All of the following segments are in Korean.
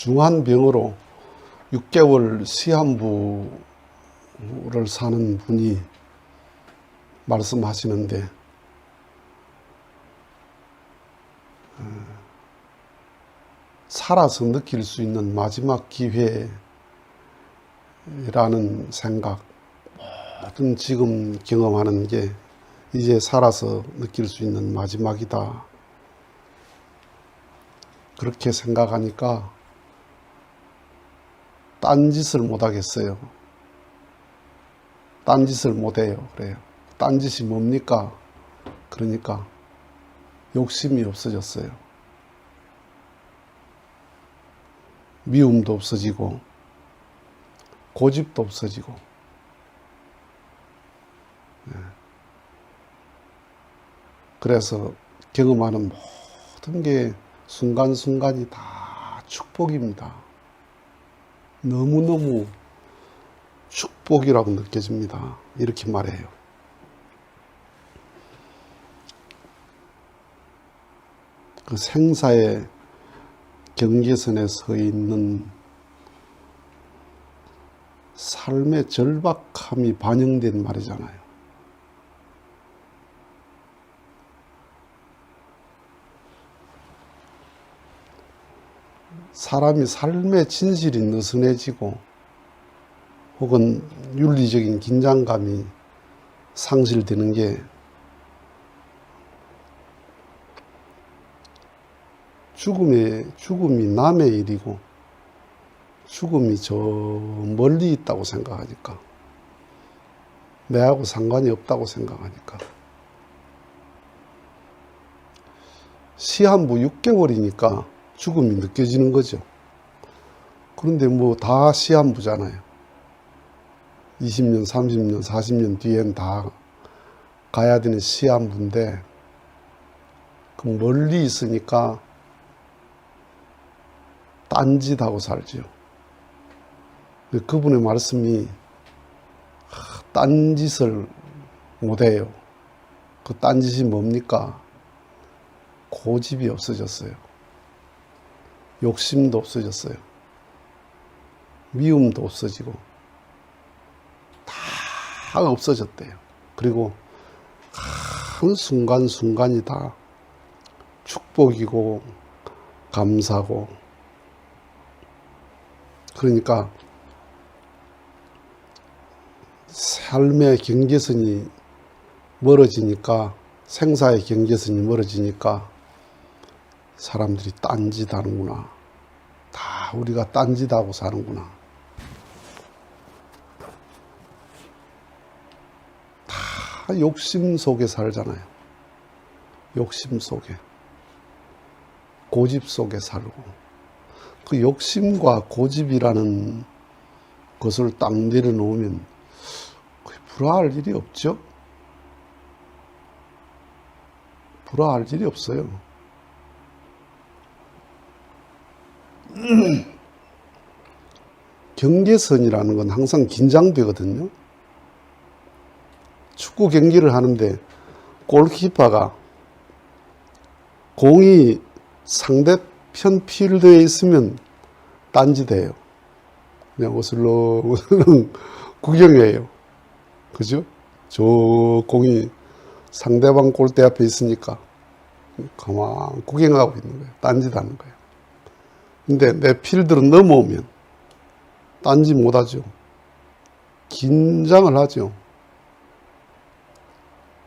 중한 병으로 6개월 시한부를 사는 분이 말씀하시는데, 살아서 느낄 수 있는 마지막 기회라는 생각, 모든 지금 경험하는 게 이제 살아서 느낄 수 있는 마지막이다. 그렇게 생각하니까 딴짓을 못하겠어요. 딴짓을 못해요. 그래요. 딴짓이 뭡니까? 그러니까 욕심이 없어졌어요. 미움도 없어지고 고집도 없어지고. 그래서 경험하는 모든 게 순간순간이 다 축복입니다. 너무너무 축복이라고 느껴집니다. 이렇게 말해요. 그 생사의 경계선에 서 있는 삶의 절박함이 반영된 말이잖아요. 사람이 삶의 진실이 느슨해지고 혹은 윤리적인 긴장감이 상실되는 게 죽음이 남의 일이고 죽음이 저 멀리 있다고 생각하니까, 내하고 상관이 없다고 생각하니까. 시한부 6개월이니까 죽음이 느껴지는 거죠. 그런데 뭐 다 시한부잖아요. 20년, 30년, 40년 뒤엔 다 가야 되는 시한부인데, 그 멀리 있으니까 딴짓하고 살죠. 그분의 말씀이 딴짓을 못해요. 그 딴짓이 뭡니까? 고집이 없어졌어요. 욕심도 없어졌어요. 미움도 없어지고 다 없어졌대요. 그리고 한 순간순간이 다 축복이고 감사고. 그러니까 삶의 경계선이 멀어지니까, 생사의 경계선이 멀어지니까 사람들이 딴짓하는구나. 다 우리가 딴짓하고 사는구나. 다 욕심 속에 살잖아요. 욕심 속에. 고집 속에 살고. 그 욕심과 고집이라는 것을 딱 내려놓으면 불화할 일이 없죠. 불화할 일이 없어요. 경계선이라는 건 항상 긴장되거든요. 축구 경기를 하는데 골키퍼가 공이 상대편 필드에 있으면 딴짓해요. 그냥 어슬렁어슬렁 구경해요. 그죠? 저 공이 상대방 골대 앞에 있으니까 가만 구경하고 있는 거예요. 딴짓하는 거예요. 근데 내 필드로 넘어오면 딴짓 못하죠. 긴장을 하죠.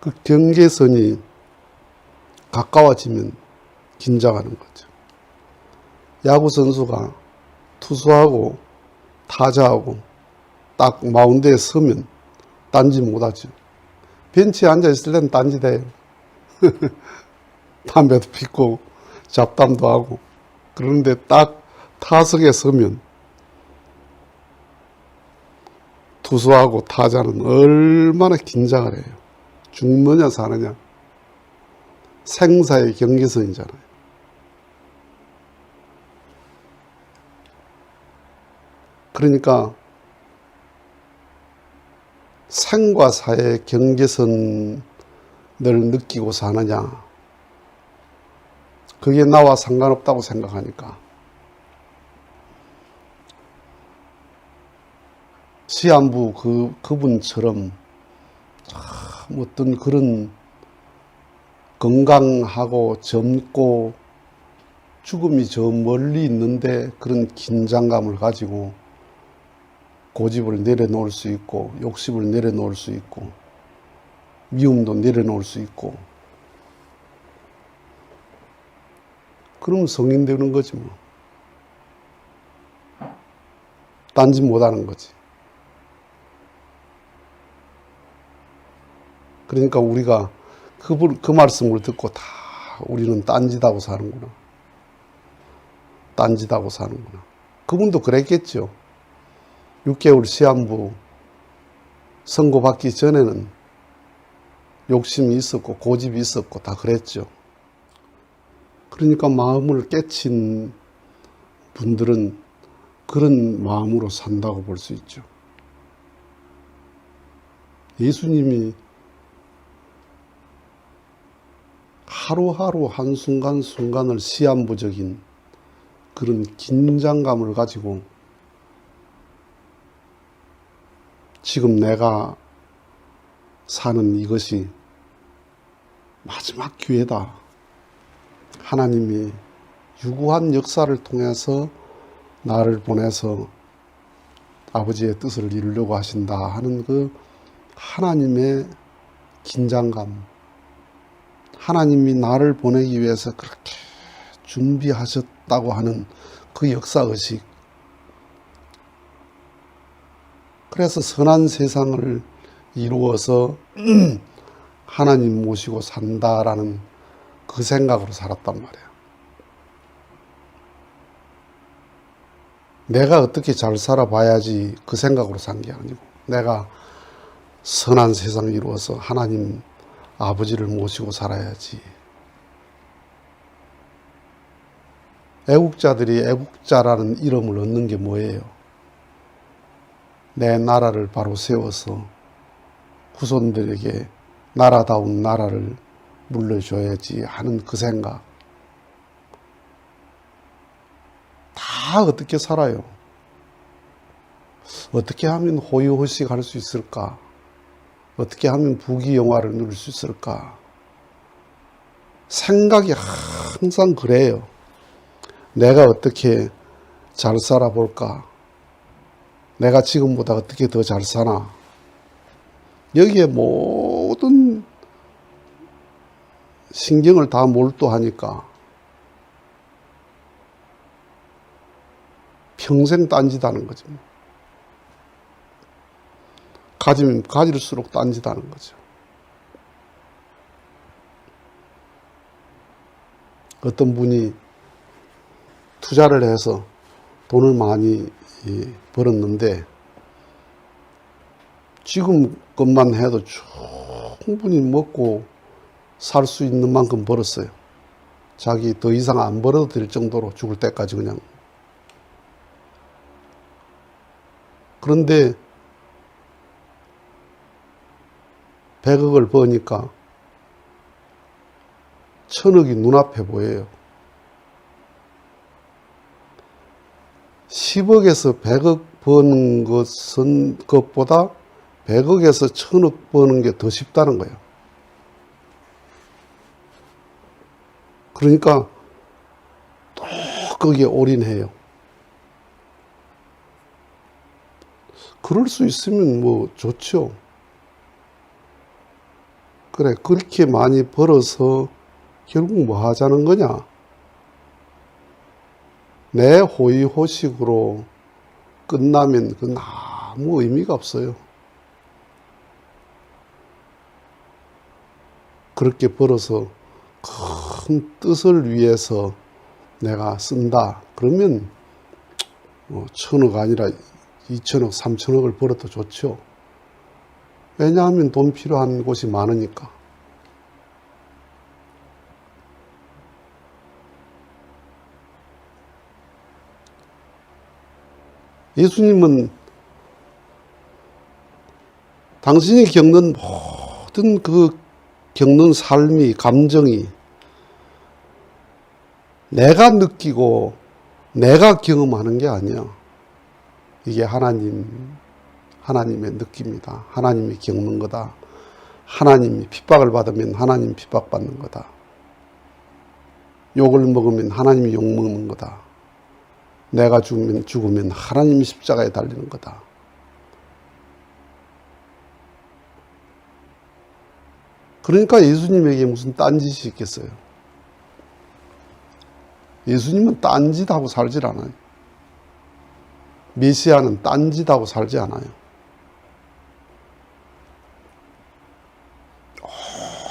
그 경계선이 가까워지면 긴장하는 거죠. 야구 선수가 투수하고 타자하고 딱 마운드에 서면 딴짓 못하죠. 벤치에 앉아있을 때는 딴짓해요. 담배도 피고 잡담도 하고. 그런데 딱 타석에 서면 투수하고 타자는 얼마나 긴장을 해요. 죽느냐 사느냐. 생사의 경계선이잖아요. 그러니까 생과 사의 경계선을 느끼고 사느냐, 그게 나와 상관없다고 생각하니까 시한부 그분처럼 참 어떤 그런 건강하고 젊고 죽음이 저 멀리 있는데 그런 긴장감을 가지고 고집을 내려놓을 수 있고 욕심을 내려놓을 수 있고 미움도 내려놓을 수 있고 그러면 성인 되는 거지 뭐. 딴짓 못하는 거지. 그러니까 우리가 그 말씀을 듣고 다 우리는 딴짓하고 사는구나. 딴짓하고 사는구나. 그분도 그랬겠죠. 6개월 시한부 선고받기 전에는 욕심이 있었고 고집이 있었고 다 그랬죠. 그러니까 마음을 깨친 분들은 그런 마음으로 산다고 볼 수 있죠. 예수님이 하루하루 한순간순간을 시한부적인 그런 긴장감을 가지고 지금 내가 사는 이것이 마지막 기회다. 하나님이 유구한 역사를 통해서 나를 보내서 아버지의 뜻을 이루려고 하신다 하는 그 하나님의 긴장감, 하나님이 나를 보내기 위해서 그렇게 준비하셨다고 하는 그 역사의식, 그래서 선한 세상을 이루어서 하나님 모시고 산다라는 그 생각으로 살았단 말이에요. 내가 어떻게 잘 살아봐야지 그 생각으로 산 게 아니고 내가 선한 세상을 이루어서 하나님 아버지를 모시고 살아야지. 애국자들이 애국자라는 이름을 얻는 게 뭐예요? 내 나라를 바로 세워서 후손들에게 나라다운 나라를 물려줘야지 하는 그 생각. 다 어떻게 살아요? 어떻게 하면 호의호식 할 수 있을까? 어떻게 하면 부귀영화를 누릴 수 있을까? 생각이 항상 그래요. 내가 어떻게 잘 살아볼까? 내가 지금보다 어떻게 더 잘 사나? 여기에 모든 신경을 다 몰두하니까 평생 딴짓하는 거죠. 가지면 가질수록 딴짓하는 거죠. 어떤 분이 투자를 해서 돈을 많이 벌었는데 지금 것만 해도 충분히 먹고 살 수 있는 만큼 벌었어요. 자기 더 이상 안 벌어도 될 정도로 죽을 때까지 그냥. 그런데 100억을 버니까 1000억이 눈앞에 보여요. 10억에서 100억 버는 것보다 100억에서 1000억 버는 게 더 쉽다는 거예요. 그러니까 또 거기에 올인해요. 그럴 수 있으면 뭐 좋죠. 그래, 그렇게 많이 벌어서 결국 뭐 하자는 거냐? 내 호의호식으로 끝나면 그건 아무 의미가 없어요. 그렇게 벌어서 큰 뜻을 위해서 내가 쓴다. 그러면 1000억 아니라 2000억, 3000억을 벌어도 좋죠. 왜냐하면 돈 필요한 곳이 많으니까. 예수님은 당신이 겪는 모든 그 겪는 삶이, 감정이 내가 느끼고 내가 경험하는 게 아니야. 이게 하나님의 느낍니다. 하나님이 겪는 거다. 하나님이 핍박을 받으면 하나님 핍박받는 거다. 욕을 먹으면 하나님이 욕 먹는 거다. 내가 죽으면 하나님이 십자가에 달리는 거다. 그러니까 예수님에게 무슨 딴짓이 있겠어요. 예수님은 딴짓하고 살질 않아요. 메시아는 딴짓하고 살지 않아요.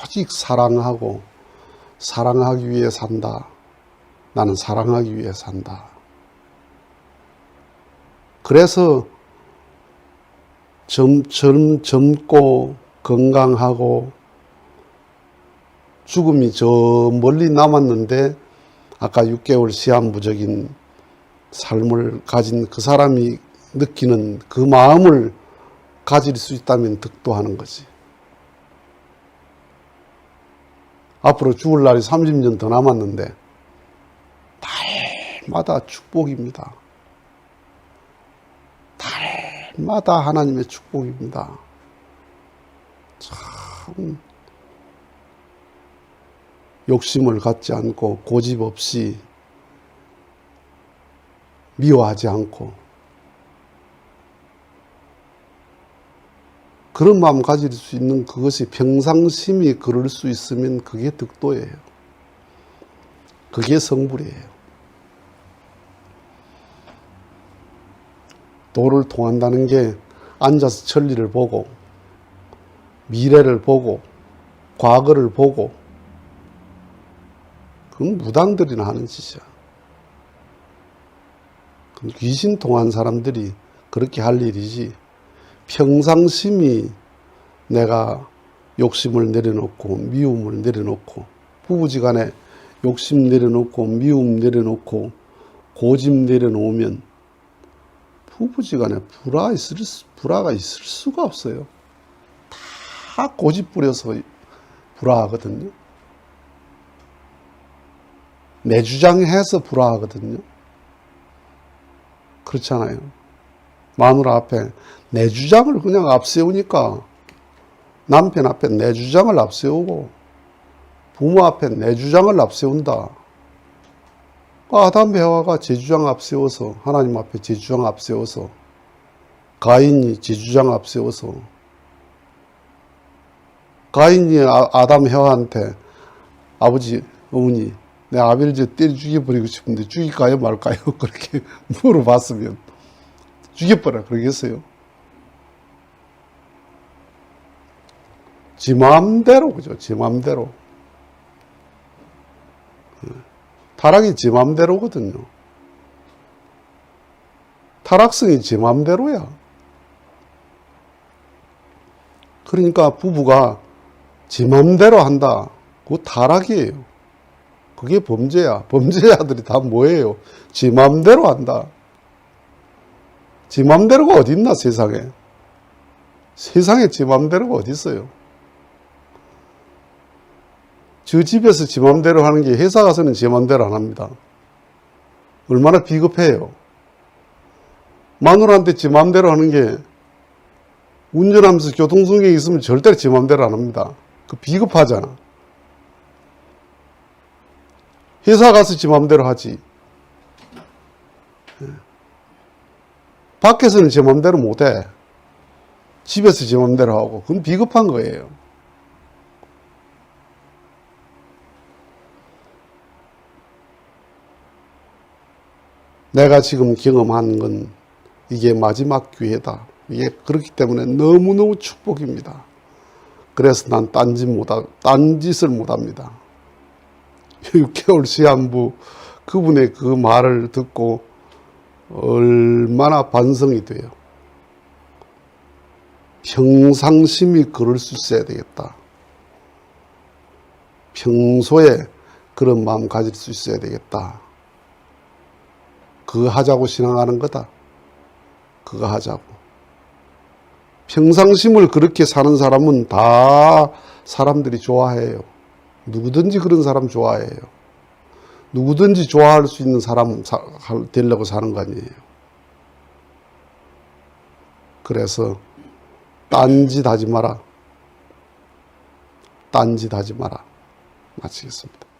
오직 사랑하고 사랑하기 위해 산다. 나는 사랑하기 위해 산다. 그래서 젊고 건강하고 죽음이 저 멀리 남았는데 아까 6개월 시한부적인 삶을 가진 그 사람이 느끼는 그 마음을 가질 수 있다면 득도하는 거지. 앞으로 죽을 날이 30년 더 남았는데 달마다 축복입니다. 달마다 하나님의 축복입니다. 참 욕심을 갖지 않고 고집 없이 미워하지 않고 그런 마음 가질 수 있는 그것이 평상심이 그럴 수 있으면 그게 득도예요. 그게 성불이에요. 도를 통한다는 게 앉아서 천리를 보고 미래를 보고 과거를 보고 그건 무당들이나 하는 짓이야. 귀신 통한 사람들이 그렇게 할 일이지 평상심이 내가 욕심을 내려놓고 미움을 내려놓고 부부지간에 욕심 내려놓고 미움 내려놓고 고집 내려놓으면 부부지간에 불화가 있을 수가 없어요. 다 고집 부려서 불화하거든요. 내 주장해서 불화하거든요. 그렇잖아요. 마누라 앞에 내 주장을 그냥 앞세우니까 남편 앞에 내 주장을 앞세우고 부모 앞에 내 주장을 앞세운다. 아담 해와가 제 주장 앞세워서 하나님 앞에 제 주장 앞세워서 가인이 제 주장 앞세워서 가인이 아담 해와한테 아버지 어머니 내 아벨 때려 죽여버리고 싶은데 죽일까요 말까요? 그렇게 물어봤으면 죽여버려 그러겠어요? 지 마음대로 그죠? 지 마음대로. 타락이 지 마음대로거든요. 타락성이 지 마음대로야. 그러니까 부부가 지 마음대로 한다. 그거 타락이에요. 그게 범죄야. 범죄자들이 다 뭐예요? 지 마음대로 한다. 지 마음대로가 어디 있나 세상에. 세상에 지 마음대로가 어디 있어요. 저 집에서 지 마음대로 하는 게 회사 가서는 지 마음대로 안 합니다. 얼마나 비겁해요. 마누라한테 지 마음대로 하는 게 운전하면서 교통수경이 있으면 절대로 지 마음대로 안 합니다. 그 비겁하잖아. 회사 가서 지 마음대로 하지. 밖에서는 지 마음대로 못해. 집에서 지 마음대로 하고. 그건 비겁한 거예요. 내가 지금 경험한 건 이게 마지막 기회다. 이게 그렇기 때문에 너무너무 축복입니다. 그래서 난 딴짓을 못합니다. 6개월 시한부 그분의 그 말을 듣고 얼마나 반성이 돼요. 평상심이 그럴 수 있어야 되겠다. 평소에 그런 마음 가질 수 있어야 되겠다. 그거 하자고 신앙하는 거다. 그거 하자고. 평상심을 그렇게 사는 사람은 다 사람들이 좋아해요. 누구든지 그런 사람 좋아해요. 누구든지 좋아할 수 있는 사람 되려고 사는 거 아니에요. 그래서 딴짓 하지 마라. 딴짓 하지 마라. 마치겠습니다.